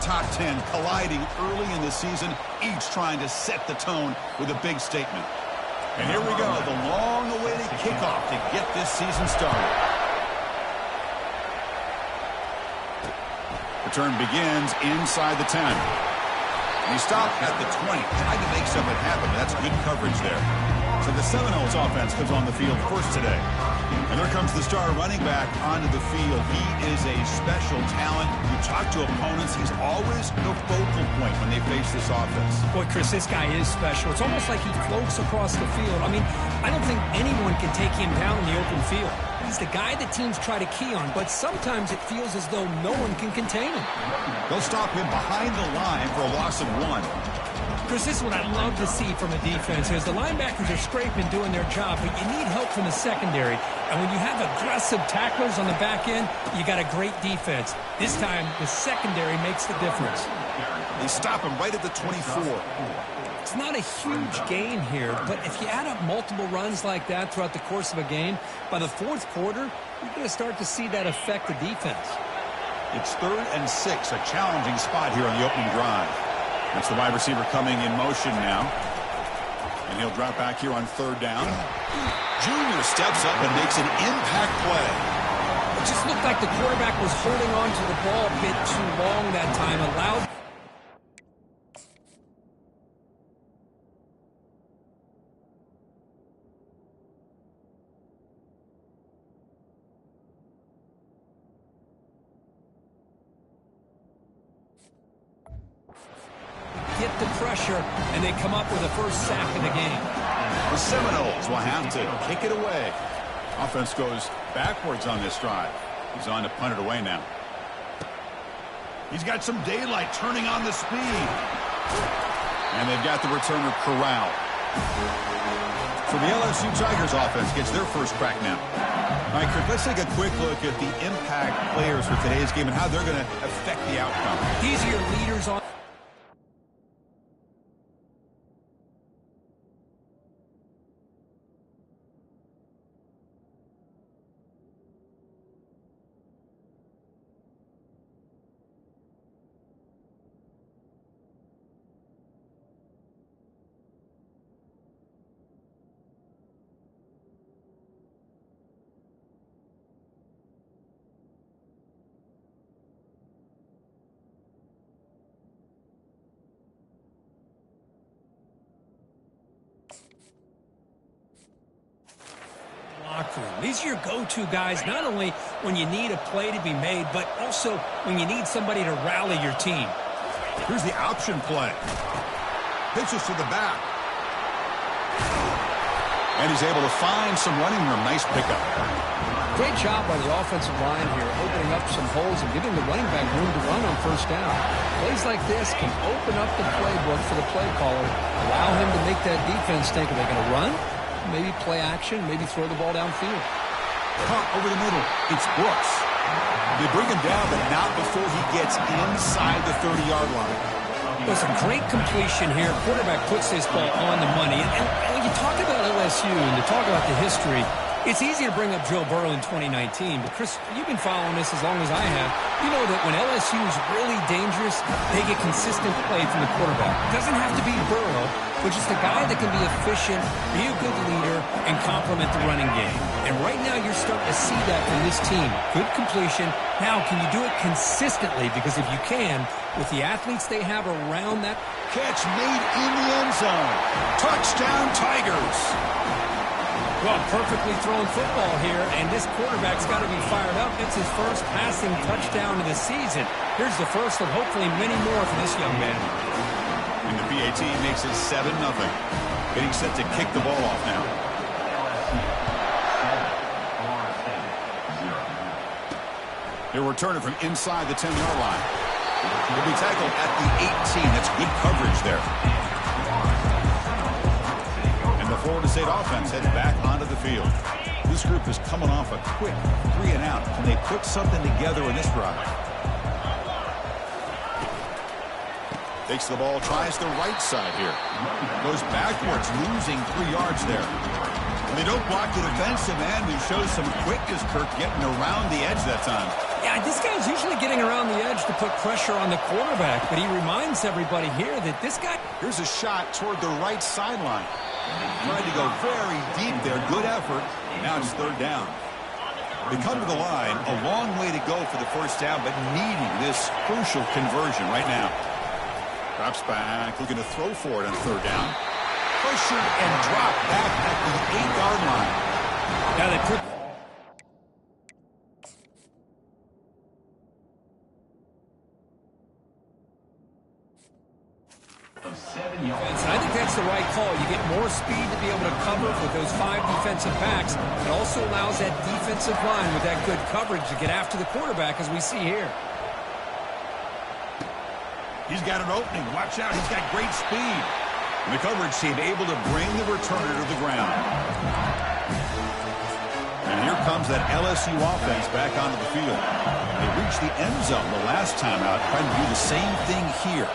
top 10 colliding early in the season, each trying to set the tone with a big statement. And here we go, the long-awaited kickoff to get this season started. Return begins inside the 10. He stopped at the 20, trying to make something happen, but that's good coverage there. So the Seminoles offense comes on the field first today. And there comes the star running back onto the field. He is a special talent. You talk to opponents, he's always the focal point when they face this offense. Boy, Chris, this guy is special. It's almost like he floats across the field. I mean, I don't think anyone can take him down in the open field. He's the guy that teams try to key on, but sometimes it feels as though no one can contain him. They'll stop him behind the line for a loss of 1. Chris, this is what I love to see from a defense. As the linebackers are scraping, doing their job, but you need help from the secondary. And when you have aggressive tacklers on the back end, you got a great defense. This time, the secondary makes the difference. They stop him right at the 24. It's not a huge gain here, but if you add up multiple runs like that throughout the course of a game, by the fourth quarter, you're going to start to see that affect the defense. It's 3rd and 6, a challenging spot here on the opening drive. That's the wide receiver coming in motion now. And he'll drop back here on 3rd down. Junior steps up and makes an impact play. It just looked like the quarterback was holding on to the ball a bit too long that time. Allowed. Get the pressure, and they come up with the first sack of the game. The Seminoles will have to kick it away. Offense goes backwards on this drive. He's on to punt it away now. He's got some daylight turning on the speed. And they've got the returner corralled. So the LSU Tigers offense gets their first crack now. All right, Kirk, let's take a quick look at the impact players for today's game and how they're going to affect the outcome. These are your leaders on. These are your go-to guys, not only when you need a play to be made, but also when you need somebody to rally your team. Here's the option play. Pitches to the back. And he's able to find some running room. Nice pickup. Great job by the offensive line here, opening up some holes and giving the running back room to run on first down. Plays like this can open up the playbook for the play caller, allow him to make that defense think, are they going to run? Maybe play action, maybe throw the ball downfield. Caught over the middle. It's Brooks. They bring him down, but not before he gets inside the 30-yard line. It was a great completion here. Quarterback puts this ball on the money. And when you talk about LSU and to talk about the history, it's easy to bring up Joe Burrow in 2019. But, Chris, you've been following this as long as I have. You know that when LSU is really dangerous, they get consistent play from the quarterback. It doesn't have to be Burrow, but just a guy that can be efficient, be a good leader, and complement the running game. And right now you're starting to see that from this team. Good completion. Now, can you do it consistently? Because if you can, with the athletes they have around that. Catch made in the end zone. Touchdown, Tigers. Well, perfectly thrown football here, and this quarterback's got to be fired up. It's his first passing touchdown of the season. Here's the first of hopefully many more for this young man. And the PAT makes it 7-0. Getting set to kick the ball off now. They'll return it from inside the 10-yard line. He'll be tackled at the 18. That's good coverage there. And the Florida State offense heads back onto the field. This group is coming off a quick 3-and-out. Can they put something together in this drive? Takes the ball, tries the right side here. Goes backwards, losing 3 yards there. And they don't block the defensive end, who shows some quickness, Kirk, getting around the edge that time. Yeah, this guy's usually getting around the edge to put pressure on the quarterback, but he reminds everybody here that this guy... Here's a shot toward the right sideline. Tried to go very deep there. Good effort. Now it's third down. They come to the line. A long way to go for the first down, but needing this crucial conversion right now. Drops back, looking to throw for it on third down. Pressured and dropped back at the 8-yard line. Now they put... I think that's the right call. You get more speed to be able to cover with those 5 defensive backs. It also allows that defensive line with that good coverage to get after the quarterback, as we see here. He's got an opening. Watch out. He's got great speed. And the coverage team able to bring the returner to the ground. And here comes that LSU offense back onto the field. They reached the end zone the last time out, trying to do the same thing here.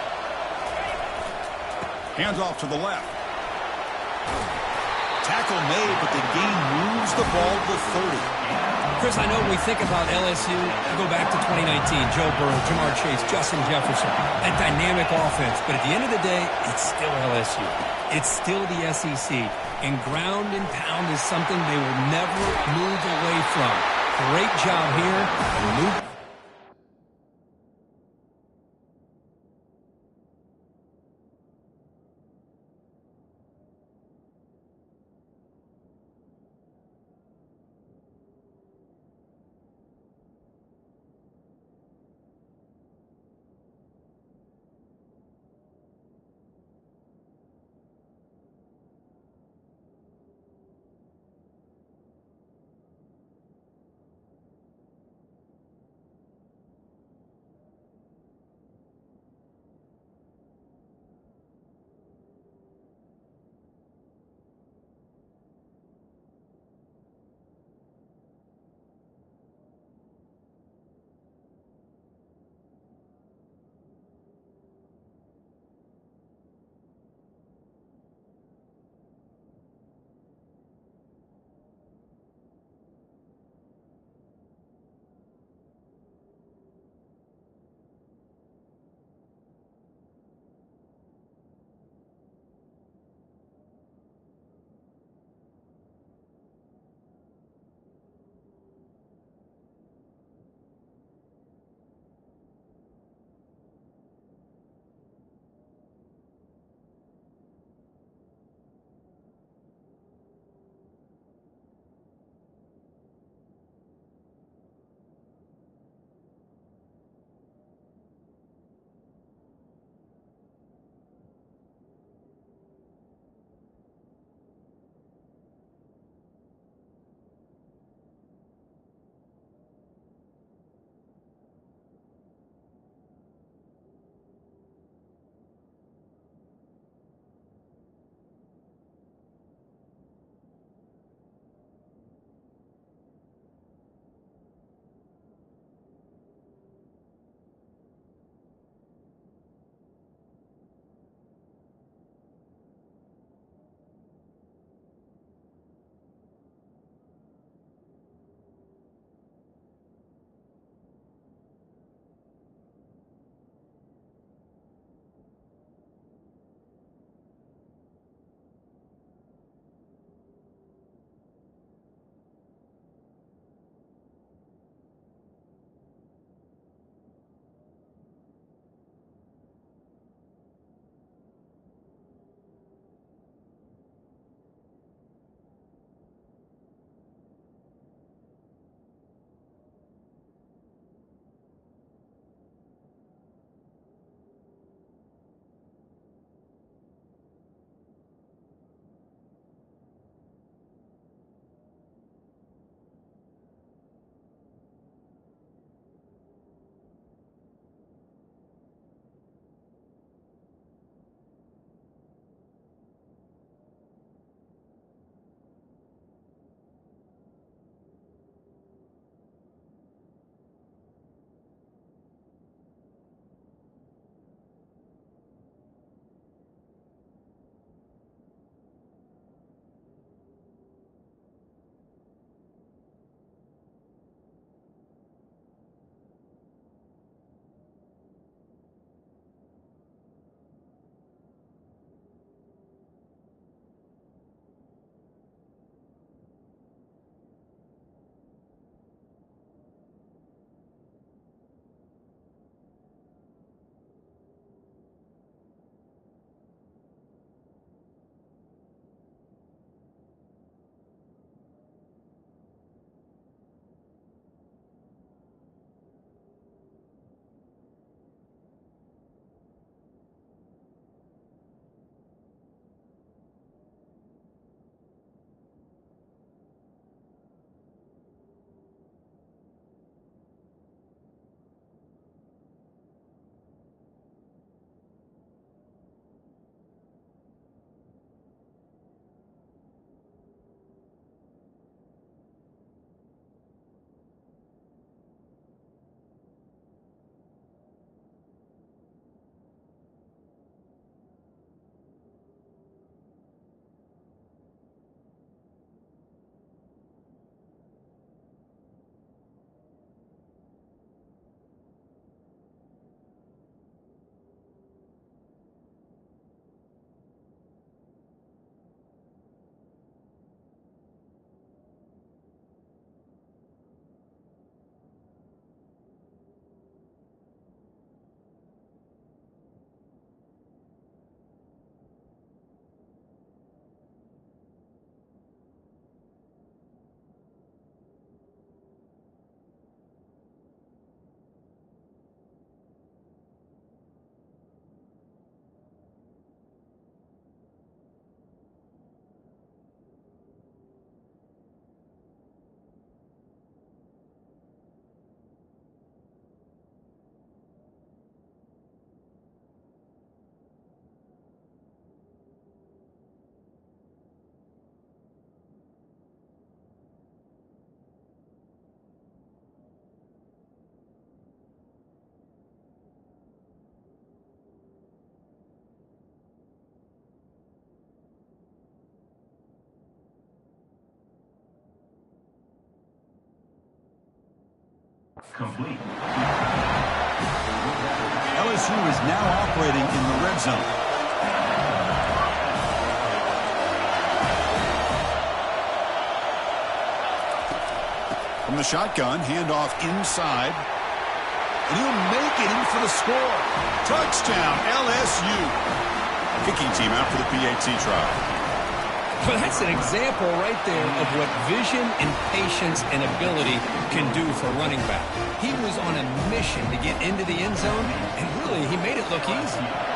Hands off to the left. Tackle made, but the game moves the ball to 30. Chris, I know when we think about LSU, I go back to 2019, Joe Burrow, Jamar Chase, Justin Jefferson, that dynamic offense. But at the end of the day, it's still LSU. It's still the SEC. And ground and pound is something they will never move away from. Great job here. And Luke. Complete. LSU is now operating in the red zone. From the shotgun, handoff inside. And he'll make it in for the score. Touchdown, LSU. Kicking team out for the PAT try. Well, that's an example right there of what vision and patience and ability can do for running back. He was on a mission to get into the end zone, and really, he made it look easy.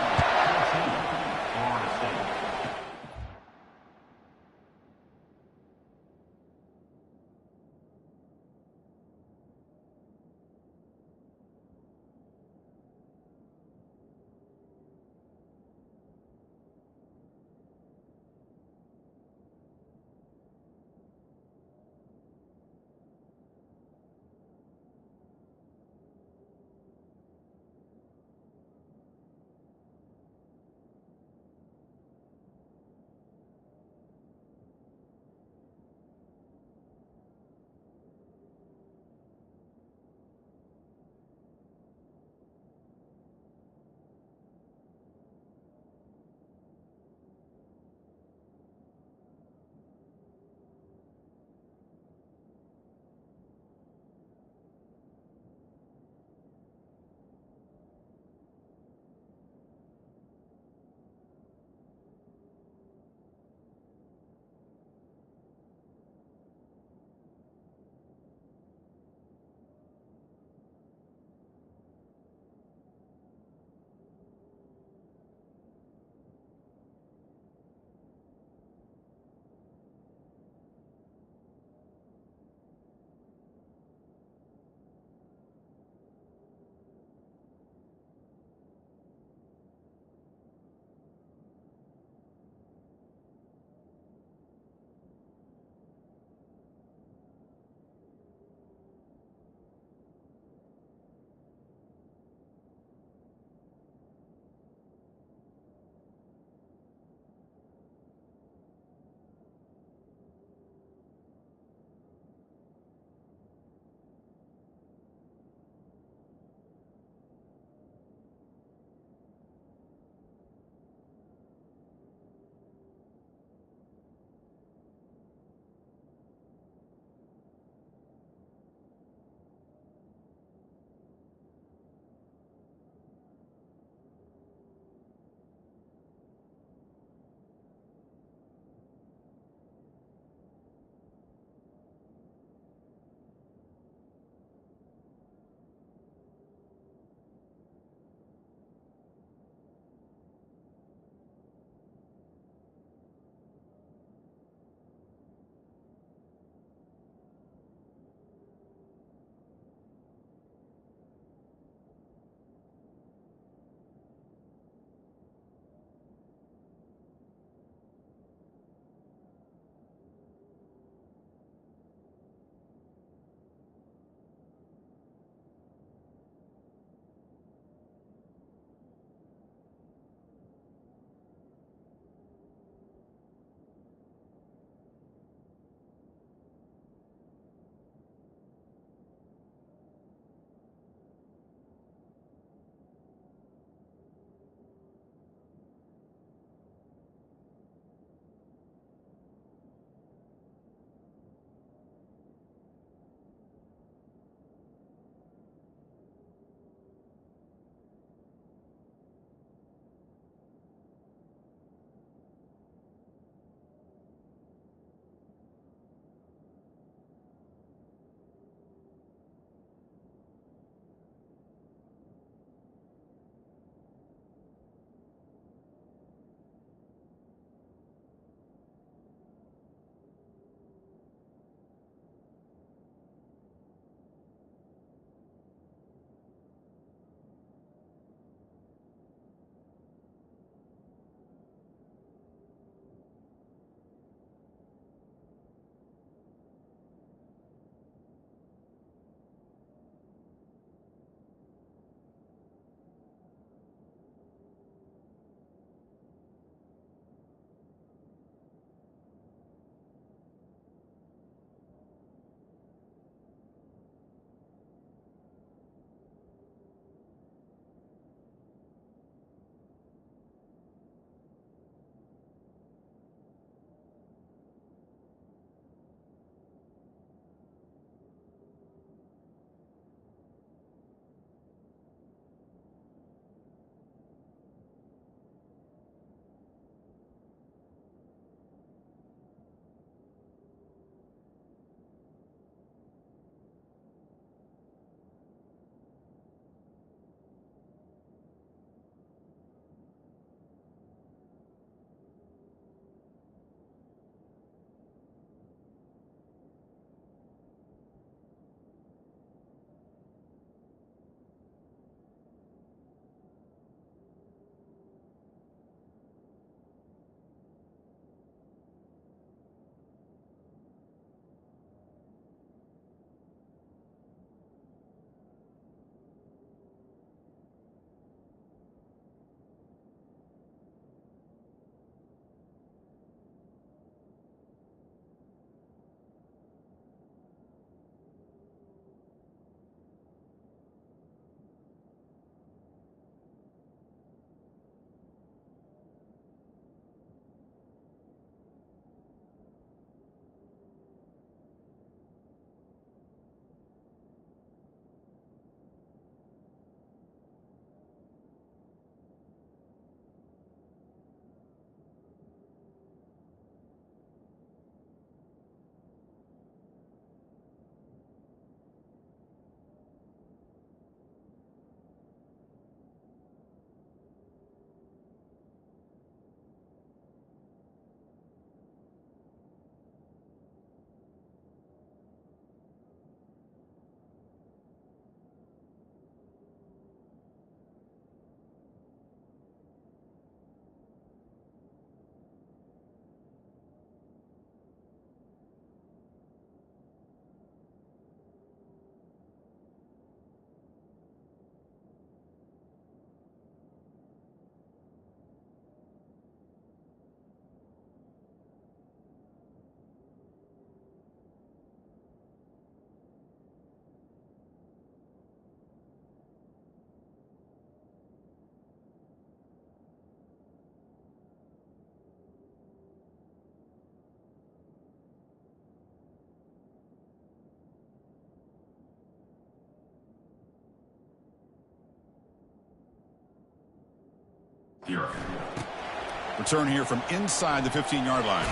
Return here from inside the 15-yard line.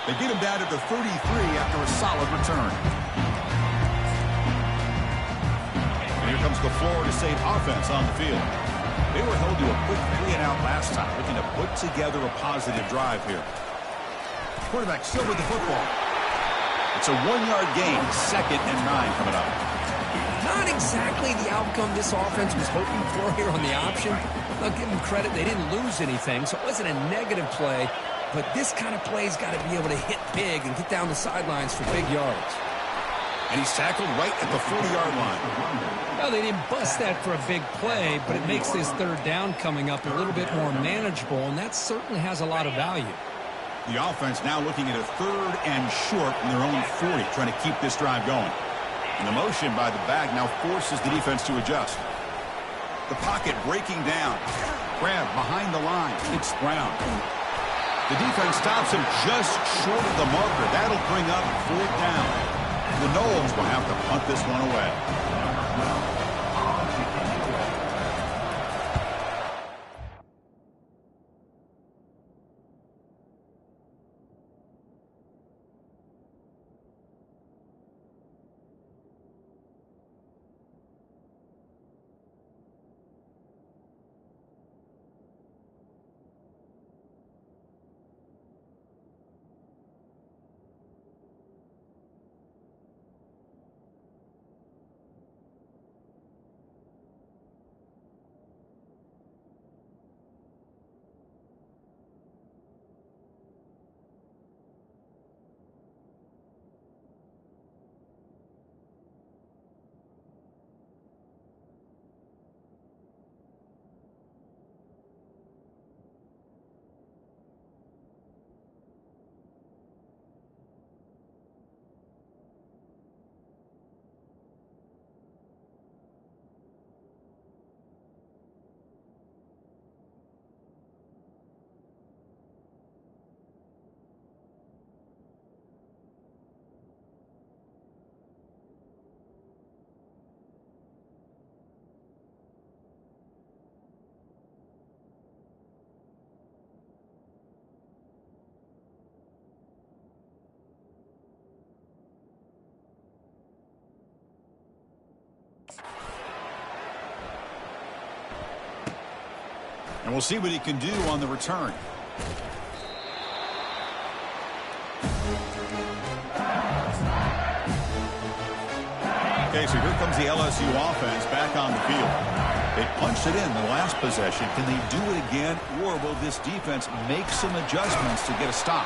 They beat him down at the 33 after a solid return. And here comes the Florida State offense on the field. They were held to a quick 3-and-out last time, looking to put together a positive drive here. Quarterback still with the football. It's a 1-yard gain, 2nd and 9 coming up. Not exactly the outcome this offense was hoping for here on the option. I'll give them credit, they didn't lose anything, so it wasn't a negative play. But this kind of play's got to be able to hit big and get down the sidelines for big yards. And he's tackled right at the 40-yard line. Well, they didn't bust that for a big play, but it makes this 3rd down coming up a little bit more manageable, and that certainly has a lot of value. The offense now looking at a 3rd and short from their own 40, trying to keep this drive going. And the motion by the back now forces the defense to adjust. The pocket breaking down. Grab behind the line. It's Brown. The defense stops him just short of the marker. That'll bring up 4th down. The Noles will have to punt this one away. And we'll see what he can do on the return. Okay, so here comes the LSU offense back on the field. They punched it in the last possession. Can they do it again, or will this defense make some adjustments to get a stop?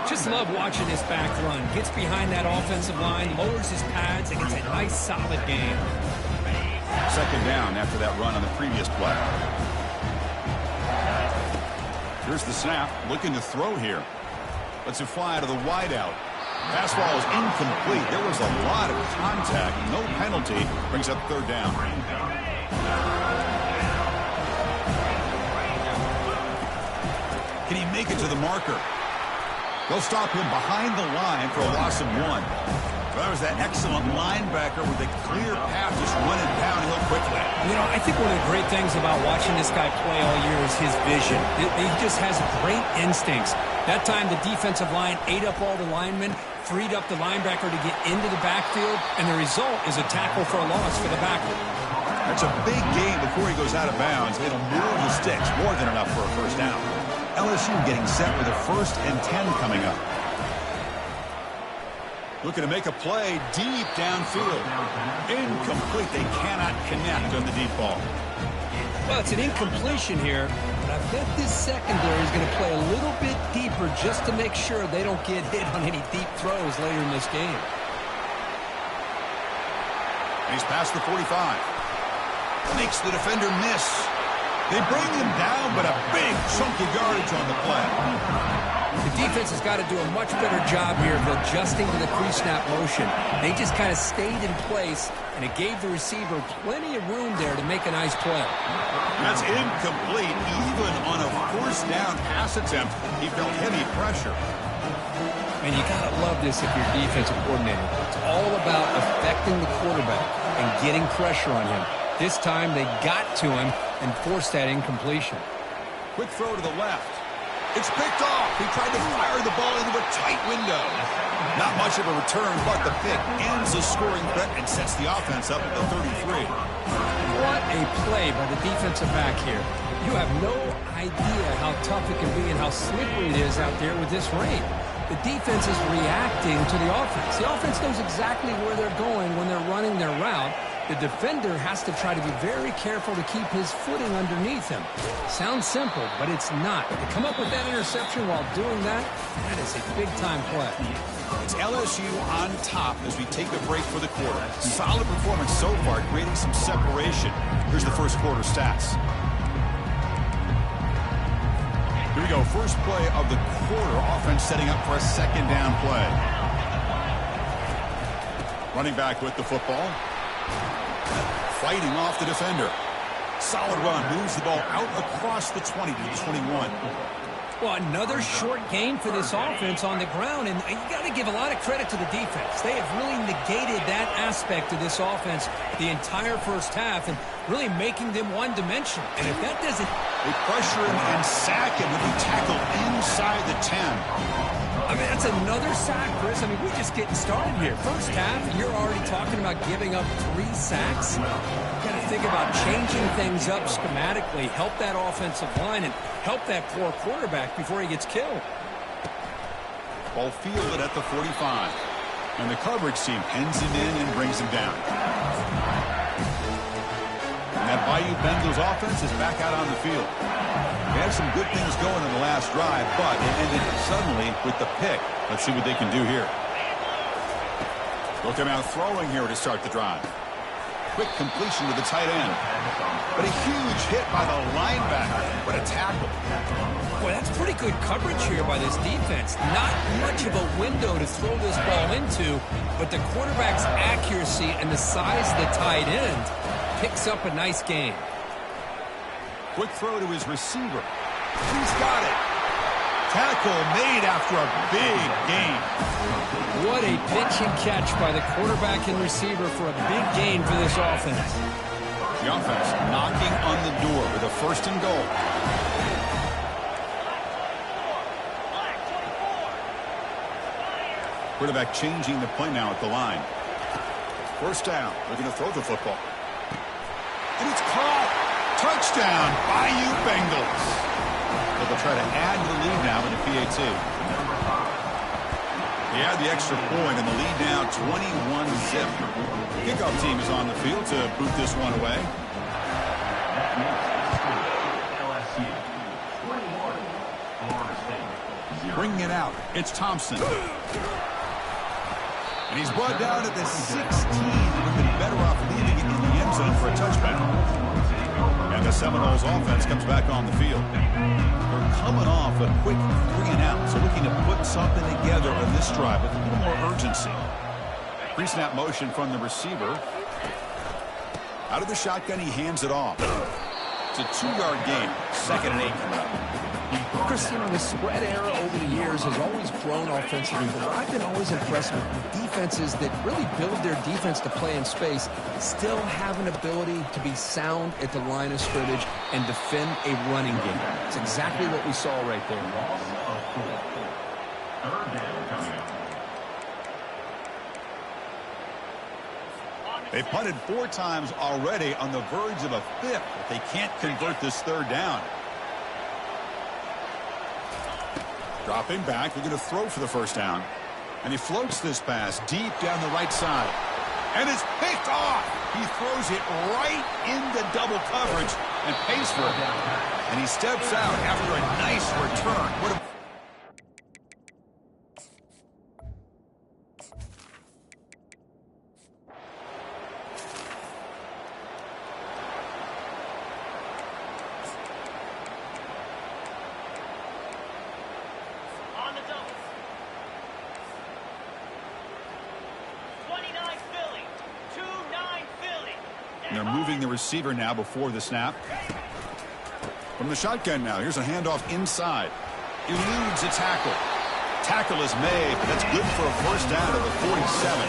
Just love watching this back run. Gets behind that offensive line, lowers his pads, and gets a nice, solid gain. 2nd down after that run on the previous play. Here's the snap, looking to throw here. Lets it fly out of the wideout. Pass ball is incomplete. There was a lot of contact. No penalty. Brings up 3rd down. Can he make it to the marker? They'll stop him behind the line for a loss of 1. Well, that was that excellent linebacker with a clear path just running downhill quickly. You know, I think one of the great things about watching this guy play all year is his vision. He just has great instincts. That time, the defensive line ate up all the linemen, freed up the linebacker to get into the backfield, and the result is a tackle for a loss for the backer. That's a big gain before he goes out of bounds. It'll move the sticks, more than enough for a 1st down. LSU getting set with a 1st and 10 coming up. Looking to make a play deep downfield. Incomplete. They cannot connect on the deep ball. Well, it's an incompletion here, but I bet this secondary is going to play a little bit deeper just to make sure they don't get hit on any deep throws later in this game. And he's past the 45. Makes the defender miss. They bring him down, but a big chunk of yardage on the play. The defense has got to do a much better job here of adjusting to the pre-snap motion. They just kind of stayed in place, and it gave the receiver plenty of room there to make a nice play. That's incomplete. Even on a 1st down pass attempt, he felt heavy pressure. And you got to love this if you're defensive coordinator. It's all about affecting the quarterback and getting pressure on him. This time they got to him, and forced that incompletion. Quick throw to the left. It's picked off. He tried to fire the ball into a tight window. Not much of a return, but the pick ends the scoring threat and sets the offense up at the 33. What a play by the defensive back here. You have no idea how tough it can be and how slippery it is out there with this rain. The defense is reacting to the offense. The offense knows exactly where they're going when they're running their route. The defender has to try to be very careful to keep his footing underneath him. Sounds simple, but it's not. To come up with that interception while doing that, that is a big-time play. It's LSU on top as we take a break for the quarter. Solid performance so far, creating some separation. Here's the first quarter stats. Here we go, first play of the quarter. Offense setting up for a second down play. Running back with the football. Fighting off the defender. Solid run, moves the ball out across the 20 to 21. Well, another short game for this offense on the ground, and you got to give a lot of credit to the defense. They have really negated that aspect of this offense the entire first half and really making them one-dimensional. And if that doesn't... They pressure him and sack him with the tackle inside the 10. I mean, that's another sack, Chris. I mean, we're just getting started here. First half, you're already talking about giving up 3 sacks. You got to think about changing things up schematically, help that offensive line, and help that poor quarterback before he gets killed. Ball fielded at the 45. And the coverage team pins him in and brings him down. And that Bayou Bengals offense is back out on the field. They had some good things going in the last drive, but it ended suddenly with the pick. Let's see what they can do here. Look him out throwing here to start the drive. Quick completion to the tight end. But a huge hit by the linebacker. What a tackle. Boy, that's pretty good coverage here by this defense. Not much of a window to throw this ball into, but the quarterback's accuracy and the size of the tight end picks up a nice game. Quick throw to his receiver. He's got it. Tackle made after a big gain. What a pitch and catch by the quarterback and receiver for a big gain for this offense. The offense knocking on the door with a first and goal. Quarterback changing the play now at the line. First down. They're going to throw the football. And it's caught. Touchdown, Bayou Bengals. They'll try to add to the lead now in the PAT. They add the extra point, and the lead now 21-zip. Kickoff team is on the field to boot this one away. Bringing it out, it's Thompson. And he's brought down at the 16. Would have been better off leaving it in the end zone for a touchdown. And the Seminoles offense comes back on the field. They're coming off a quick 3-and-out, so looking to put something together on this drive with a little more urgency. Pre-snap motion from the receiver. Out of the shotgun, he hands it off. It's a 2-yard gain. 2nd and 8 coming up. Chris, you know, the spread era over the years has always grown offensively, but I've been always impressed with the defenses that really build their defense to play in space, still have an ability to be sound at the line of scrimmage and defend a running game. It's exactly what we saw right there. They punted 4 times already, on the verge of a 5th, but they can't convert this 3rd down. Dropping back, they're going to throw for the first down. And he floats this pass deep down the right side. And it's picked off. He throws it right into double coverage and pays for it. And he steps out after a nice return. What a... And they're moving the receiver now before the snap. From the shotgun now, here's a handoff inside. Eludes a tackle. Tackle is made, but that's good for a first down at the 47.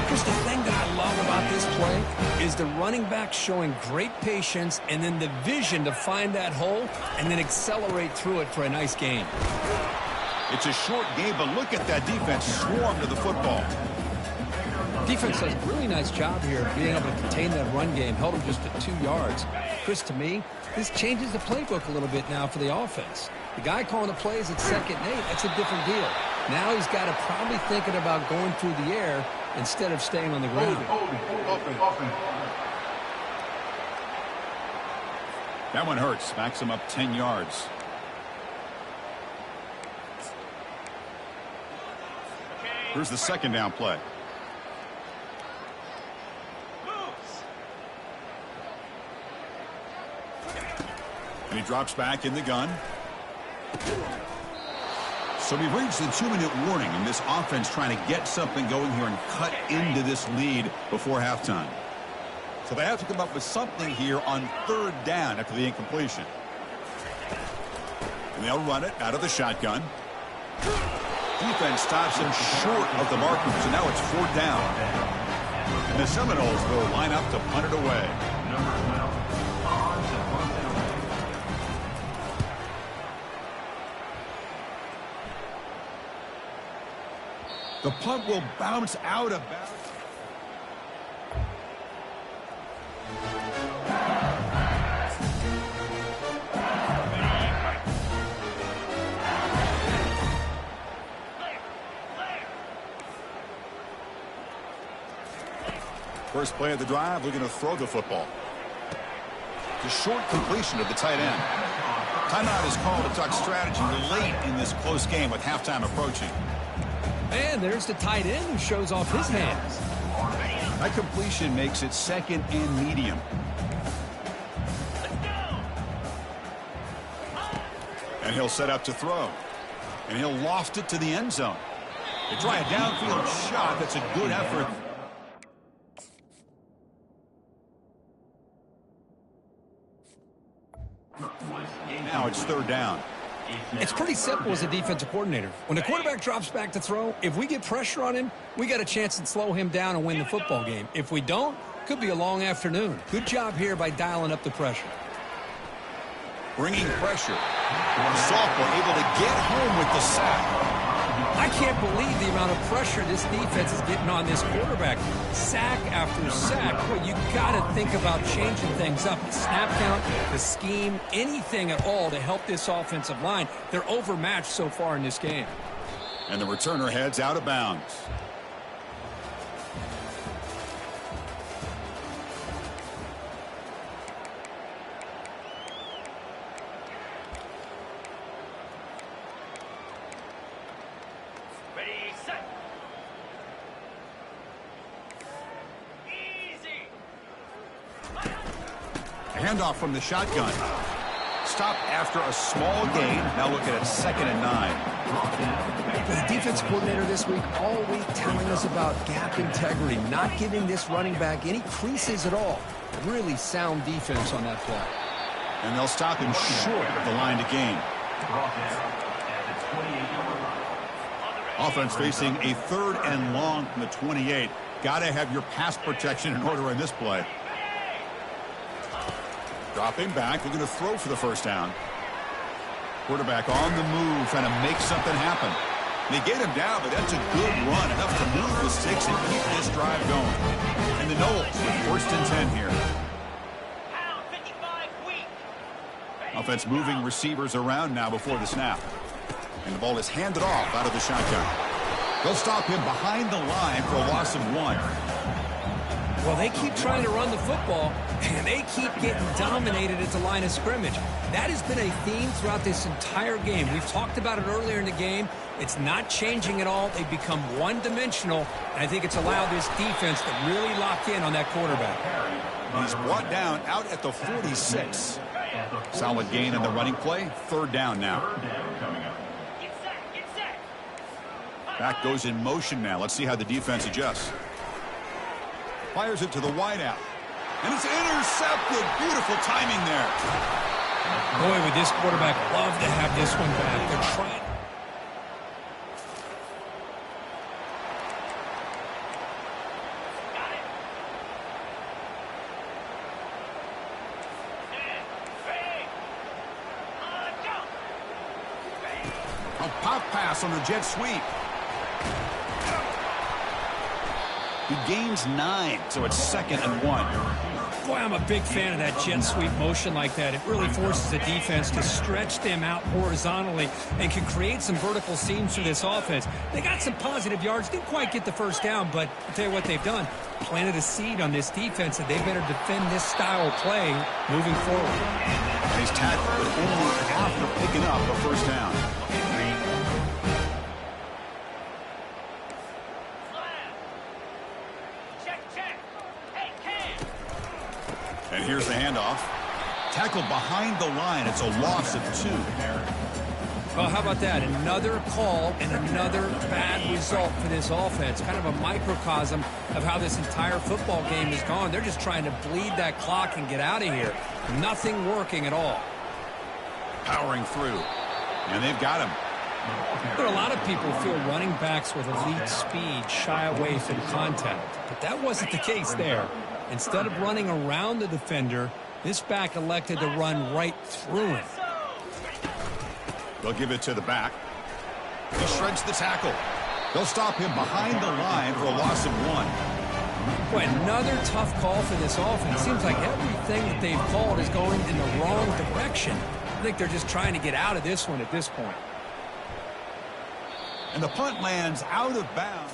Here's the thing that I love about this play is the running back showing great patience and then the vision to find that hole and then accelerate through it for a nice gain. It's a short game, but look at that defense swarm to the football. Defense does a really nice job here of being able to contain that run game. Held him just at 2 yards. Chris, to me, this changes the playbook a little bit now for the offense. The guy calling the plays at 2nd and 8, that's a different deal. Now he's got to probably thinking about going through the air instead of staying on the ground. That one hurts. Backs him up 10 yards. Here's the 2nd down play. And he drops back in the gun. So we've reached the 2-minute warning, and this offense trying to get something going here and cut into this lead before halftime. So they have to come up with something here on 3rd down after the incompletion. And they'll run it out of the shotgun. Defense stops him short of the marker, so now it's 4th down. And the Seminoles will line up to punt it away. The punt will bounce out of bounds. First play of the drive, looking to throw the football. The short completion of the tight end. Timeout is called to talk strategy late in this close game with halftime approaching. And there's the tight end who shows off his hands. That completion makes it 2nd and medium. And he'll set up to throw. And he'll loft it to the end zone. They try a downfield shot. That's a good effort. Now it's 3rd down. It's pretty simple as a defensive coordinator. When the quarterback drops back to throw, if we get pressure on him, we got a chance to slow him down and win the football game. If we don't, could be a long afternoon. Good job here by dialing up the pressure. Bringing pressure. Sophomore able to get home with the sack. I can't believe the amount of pressure this defense is getting on this quarterback. Sack after sack. Boy, you got to think about changing things up. The snap count, the scheme, anything at all to help this offensive line. They're overmatched so far in this game. And the returner heads out of bounds. Handoff from the shotgun. Stop after a small gain. Now looking at 2nd and 9. The defense coordinator this week all week telling us about gap integrity, not giving this running back any creases at all. Really sound defense on that play. And they'll stop him short of the line to gain. Offense facing a 3rd and long from the 28. Got to have your pass protection in order in this play. Dropping back, looking to throw for the 1st down. Quarterback on the move, trying to make something happen. They get him down, but that's a good run, enough to move the sticks and keep this drive going. And the Noles with 1st and 10 here. Offense moving receivers around now before the snap. And the ball is handed off out of the shotgun. They'll stop him behind the line for a loss of 1. Well, they keep trying to run the football, and they keep getting dominated at the line of scrimmage. That has been a theme throughout this entire game. We've talked about it earlier in the game. It's not changing at all. They've become one-dimensional, and I think it's allowed this defense to really lock in on that quarterback. He's brought down out at the 46. Solid gain in the running play. 3rd down now. Back goes in motion now. Let's see how the defense adjusts. Fires it to the wideout. And it's intercepted. Beautiful timing there. Boy, would this quarterback love to have this one back. They're trying. A pop pass on the jet sweep. He gains 9, so it's 2nd and 1. Boy, I'm a big fan of that jet sweep motion like that. It really forces the defense to stretch them out horizontally and can create some vertical seams for this offense. They got some positive yards, didn't quite get the first down, but I'll tell you what they've done. Planted a seed on this defense that they better defend this style of play moving forward. And he's tackled, but only after picking up a first down. And here's the handoff. Tackled behind the line. It's a loss of 2. Well, how about that? Another call and another bad result for this offense. Kind of a microcosm of how this entire football game is gone. They're just trying to bleed that clock and get out of here. Nothing working at all. Powering through. And they've got him. But a lot of people feel running backs with elite speed shy away from contact. But that wasn't the case there. Instead of running around the defender, this back elected to run right through him. They'll give it to the back. He shreds the tackle. They'll stop him behind the line for a loss of 1. Boy, another tough call for this offense. Seems like everything that they've called is going in the wrong direction. I think they're just trying to get out of this one at this point. And the punt lands out of bounds.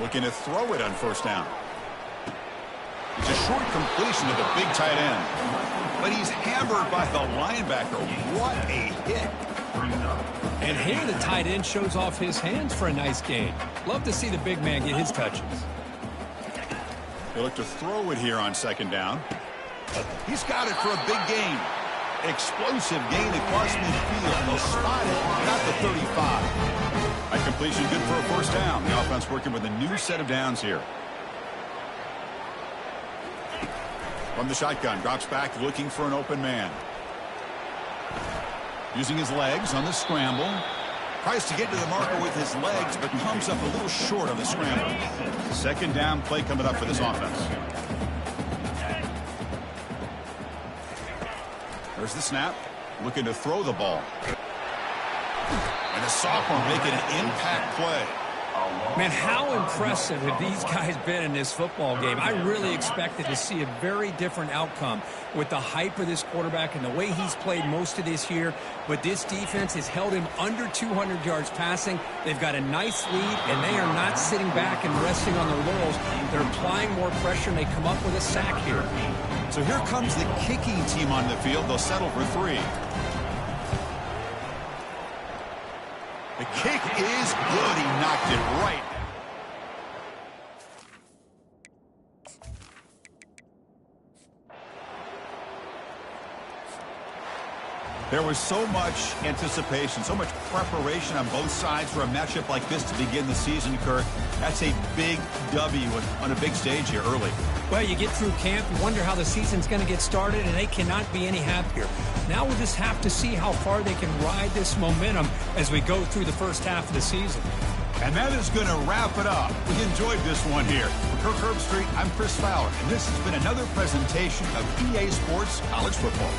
Looking to throw it on first down. It's a short completion to the big tight end. But he's hammered by the linebacker. What a hit. And here the tight end shows off his hands for a nice gain. Love to see the big man get his touches. They look to throw it here on 2nd down. He's got it for a big gain. Explosive gain across midfield. They'll spot it at the 35. A completion good for a first down. The offense working with a new set of downs here. From the shotgun, drops back looking for an open man. Using his legs on the scramble. Tries to get to the marker with his legs, but comes up a little short on the scramble. 2nd down play coming up for this offense. There's the snap. Looking to throw the ball. And the sophomore making an impact play. Man, how impressive have these guys been in this football game? I really expected to see a very different outcome with the hype of this quarterback and the way he's played most of this year. But this defense has held him under 200 yards passing. They've got a nice lead, and they are not sitting back and resting on their laurels. They're applying more pressure, and they come up with a sack here. So here comes the kicking team on the field. They'll settle for 3. The kick is good. He knocked it right. There was so much anticipation, so much preparation on both sides for a matchup like this to begin the season, Kurt. That's a big W on a big stage here early. Well, you get through camp, you wonder how the season's going to get started, and they cannot be any happier. Now we'll just have to see how far they can ride this momentum as we go through the first half of the season. And that is going to wrap it up. We enjoyed this one here. For Kirk Herbstreit, I'm Chris Fowler, and this has been another presentation of EA Sports College Football.